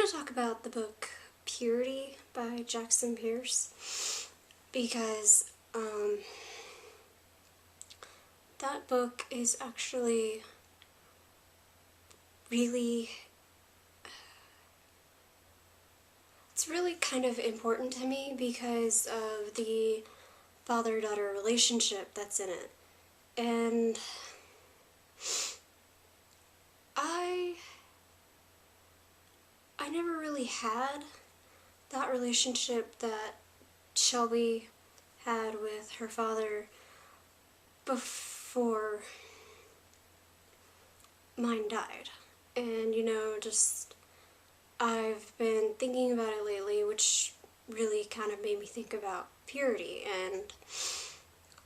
want to talk about the book Purity by Jackson Pearce because that book is actually really, it's really kind of important to me because of the father-daughter relationship that's in it. And I never really had that relationship that Shelby had with her father before mine died. And, just I've been thinking about it lately, which really kind of made me think about Purity. And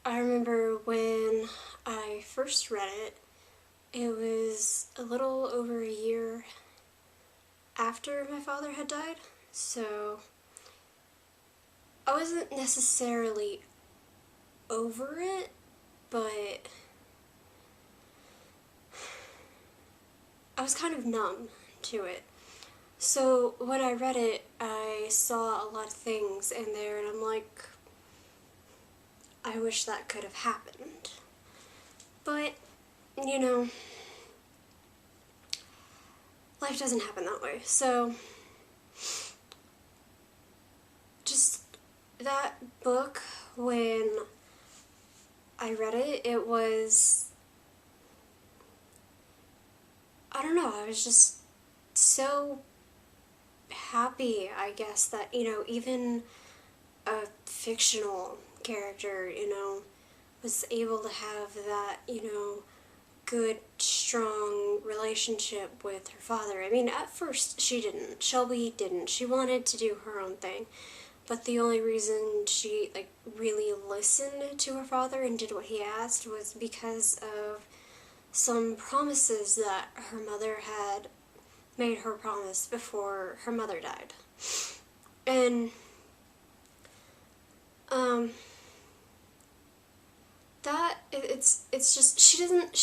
I remember when I first read it, it was a little over a year after my father had died, so I wasn't necessarily over it, but I was kind of numb to it. So when I read it, I saw a lot of things in there, and I'm like, I wish that could have happened. But, life doesn't happen that way. So, just that book, when I read it, it was, I don't know, I was just so happy, I guess, that, even a fictional character, was able to have that, good, strong relationship with her father. I mean, at first she didn't. Shelby didn't. She wanted to do her own thing. But the only reason she, really listened to her father and did what he asked was because of some promises that her mother had made her promise before her mother died. And, it's just, she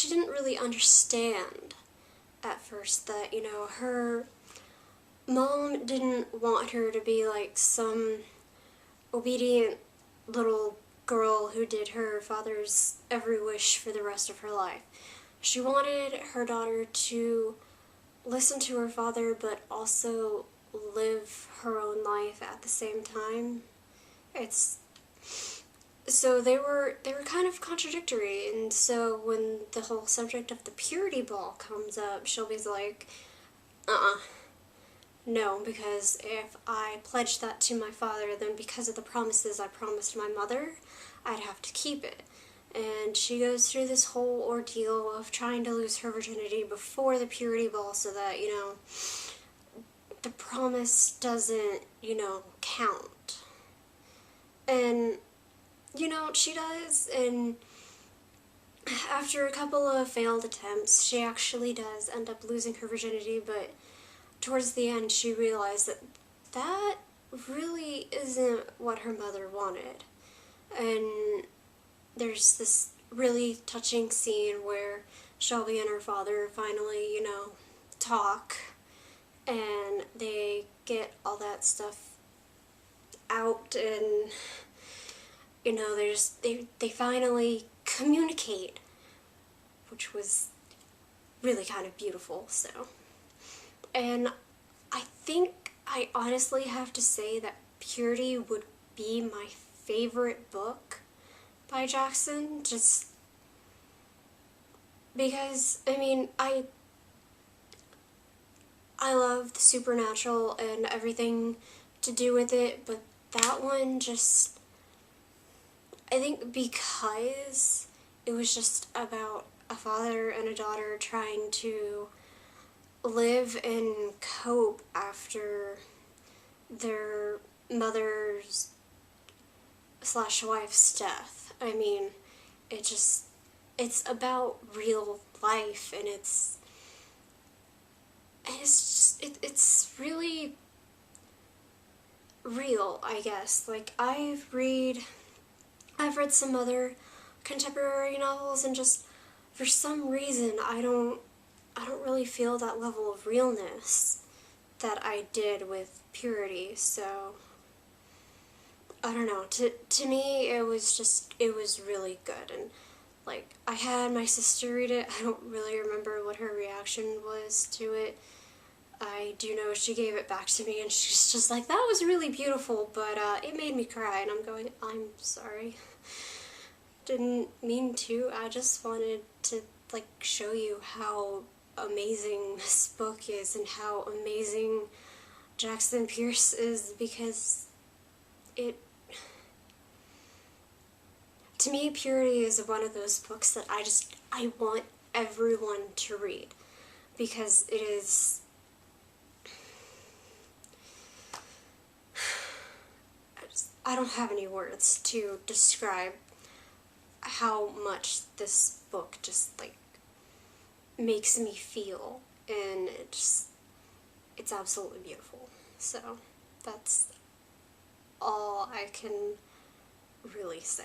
didn't really understand at first that, her mom didn't want her to be like some obedient little girl who did her father's every wish for the rest of her life. She wanted her daughter to listen to her father, but also live her own life at the same time. So they were kind of contradictory, and so when the whole subject of the purity ball comes up, Shelby's like, no, because if I pledged that to my father, then because of the promises I promised my mother, I'd have to keep it. And she goes through this whole ordeal of trying to lose her virginity before the purity ball so that, the promise doesn't, count. And, she does, and after a couple of failed attempts, she actually does end up losing her virginity, but towards the end she realized that that really isn't what her mother wanted. And there's this really touching scene where Shelby and her father finally, talk, and they get all that stuff out, and, they finally communicate, which was really kind of beautiful, so. And I think I honestly have to say that Purity would be my favorite book by Jackson, just because, I love the supernatural and everything to do with it, but that one just, I think because it was just about a father and a daughter trying to live and cope after their mother's / wife's death. It's about real life, and it's really real, I guess. I've read some other contemporary novels, and just for some reason I don't really feel that level of realness that I did with Purity, so I don't know, to me it was really good. And like, I had my sister read it. I don't really remember what her reaction was to it. I do know she gave it back to me and she's just like, that was really beautiful, but it made me cry. And I'm going, I'm sorry. Didn't mean to. I just wanted to like show you how amazing this book is and how amazing Jackson Pearce is, because it, to me, Purity is one of those books that I want everyone to read, because it is, I don't have any words to describe how much this book just like makes me feel, and it's absolutely beautiful. So that's all I can really say.